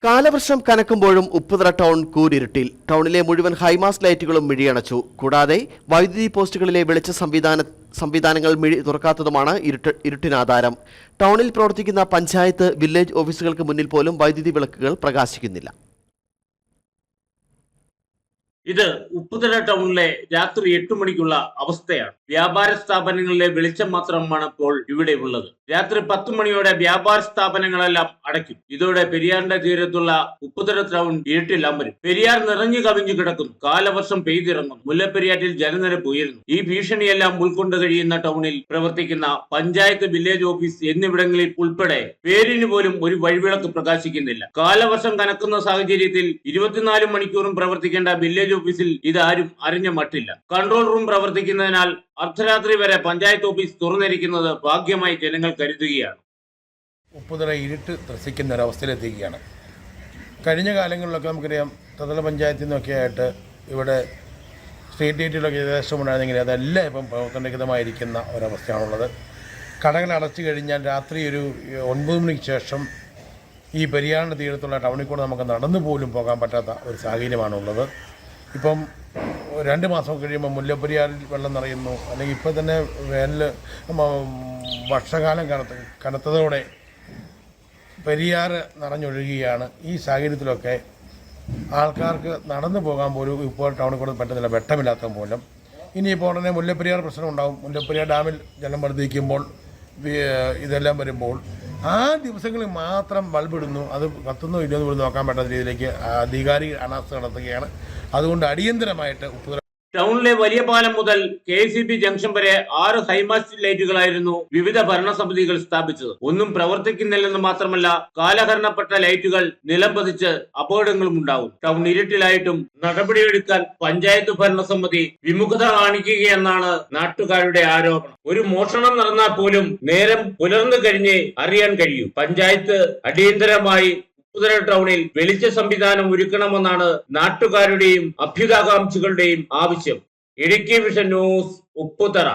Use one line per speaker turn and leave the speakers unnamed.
കാലവർഷം കനക്കുമ്പോഴും ഉപ്പുതറ ടൗൺ കൂരിരുട്ടിൽ. ടൗണിലെ മുഴുവൻ ഹൈമാസ്റ്റ് ലൈറ്റുകളും മിഴിയണച്ചു. കൂടാതെ വൈദ്യുതി പോസ്റ്റുകളിലെ വെളിച്ച സംവിധാനങ്ങൾ മിഴി തുറക്കാത്തതുമാണ് ഇരുട്ടിനാധാരം. ടൗണിൽ പ്രവർത്തിക്കുന്ന പഞ്ചായത്ത്, വില്ലേജ് ഓഫീസുകൾക്ക് മുന്നിൽ പോലും വൈദ്യുതി വിളക്കുകൾ പ്രകാശിക്കുന്നില്ല.
ഇത് ഉപ്പുതറ ടൗണിലെ രാത്രി 8 മണിക്കുള്ള അവസ്ഥയാണ്. വ്യാപാര സ്ഥാപനങ്ങളിലെ വെളിച്ചം മാത്രമാണ് ഇപ്പോൾ ഇവിടെ ഉള്ളത്. രാത്രി 10 മണിയോടെ വ്യാപാര സ്ഥാപനങ്ങളെല്ലാം അടയ്ക്കും. ഇതോടെ പെരിയാറിന്റെ തീരത്തുള്ള ഉപ്പുതറ ടൗൺ ഇരുട്ടിൽ അമരും. പെരിയാർ നിറഞ്ഞു കവിഞ്ഞു കിടക്കുന്നു. കാലവർഷം പെയ്തിറങ്ങും. മുല്ലപ്പെരിയാറ്റിൽ ജലനിരപ്പ് ഉയരുന്നു. ഈ ഭീഷണിയെല്ലാം ഉൾക്കൊണ്ട് കഴിയുന്ന ടൗണിൽ പ്രവർത്തിക്കുന്ന പഞ്ചായത്ത്, വില്ലേജ് ഓഫീസ് എന്നിവിടങ്ങളിൽ ഉൾപ്പെടെ പേരിന് പോലും ഒരു വഴിവിളക്ക് പ്രകാശിക്കുന്നില്ല. കാലവർഷം കനക്കുന്ന സാഹചര്യത്തിൽ 24 മണിക്കൂറും പ്രവർത്തിക്കേണ്ട വില്ലേജ് ഓഫീസിൽ ഇതാരും അറിഞ്ഞ മട്ടില്ല. കൺട്രോൾ റൂം പ്രവർത്തിക്കുന്നതിനാൽ അർദ്ധരാത്രി വരെ പഞ്ചായത്ത് ഓഫീസ് തുറന്നിരിക്കുന്നത് ഭാഗ്യമായി ജനങ്ങൾ കരുതുകയാണ്.
ഉപ്പുതറ ഇരുട്ട് ത്രസിക്കുന്ന ഒരവസ്ഥയിലെത്തിക്കുകയാണ്. കഴിഞ്ഞ കാലങ്ങളിലൊക്കെ നമുക്കറിയാം, ത്രിതല പഞ്ചായത്തിൽ നിന്നൊക്കെ ആയിട്ട് ഇവിടെ സ്ട്രീറ്റ് ലൈറ്റുകളൊക്കെ ഏകദേശം ഉണ്ടായിരുന്നെങ്കിൽ അതെല്ലാം ഇപ്പം പ്രവർത്തനരഹിതമായിരിക്കുന്ന ഒരവസ്ഥയാണുള്ളത്. കടകൾ അടച്ചു കഴിഞ്ഞാൽ രാത്രി ഒരു 9 മണിക്ക് ശേഷം ഈ പെരിയാറിൻ്റെ തീരത്തുള്ള ടൗണിൽ കൂടെ നമുക്ക് നടന്നു പോലും പോകാൻ പറ്റാത്ത ഒരു സാഹചര്യമാണുള്ളത്. ഇപ്പം 2 മാസം കഴിയുമ്പോൾ മുല്ലപ്പെരിയാറിൽ വെള്ളം നിറയുന്നു. അല്ലെങ്കിൽ ഇപ്പം തന്നെ വർഷകാലം കനത്തതോടെ പെരിയാർ നിറഞ്ഞൊഴുകുകയാണ്. ഈ സാഹചര്യത്തിലൊക്കെ ആൾക്കാർക്ക് നടന്നു പോകാൻ പോലും ഇപ്പോൾ ടൗണിൽ കൂടെ പറ്റുന്നില്ല, വെട്ടമില്ലാത്ത മൂലം. ഇനിയിപ്പോൾ ഉടനെ മുല്ലപ്പെരിയാർ പ്രശ്നം ഉണ്ടാകും. മുല്ലപ്പെരിയാർ ഡാമിൽ ജലം വർദ്ധിക്കുമ്പോൾ ഇതെല്ലാം വരുമ്പോൾ ആ ദിവസങ്ങളിൽ മാത്രം ബൾബിടുന്നു. അത് കത്തുന്നോ ഇല്ലയോ എന്ന് പോലും നോക്കാൻ പറ്റാത്ത രീതിയിലേക്ക് അധികാരി അനാസ്ഥ നടത്തുകയാണ്. അതുകൊണ്ട് അടിയന്തരമായിട്ട് ഉപ്പുതറ
ടൗണിലെ വലിയ പാലം മുതൽ KCB ജംഗ്ഷൻ വരെ 6 ഹൈമാസ്റ്റ് ലൈറ്റുകളായിരുന്നു വിവിധ ഭരണസമിതികൾ സ്ഥാപിച്ചത്. ഒന്നും പ്രവർത്തിക്കുന്നില്ലെന്ന് മാത്രമല്ല, കാലഹരണപ്പെട്ട ലൈറ്റുകൾ നിലംപതിച്ച് അപകടങ്ങളും ഉണ്ടാവും. ടൗൺ ഇരുട്ടിലായിട്ടും നടപടിയെടുക്കാൻ പഞ്ചായത്ത് ഭരണസമിതി വിമുഖത കാണിക്കുകയെന്നാണ് നാട്ടുകാരുടെ ആരോപണം. ഒരു മോഷണം നടന്നാൽ പോലും നേരം പുലർന്നു കഴിഞ്ഞേ അറിയാൻ കഴിയൂ. പഞ്ചായത്ത് അടിയന്തരമായി ഉപ്പുതറ ടൗണിൽ വെളിച്ച സംവിധാനം ഒരുക്കണമെന്നാണ് നാട്ടുകാരുടെയും അഭ്യുതാകാംക്ഷികളുടെയും ആവശ്യം. Idukki vision news, Upputhara.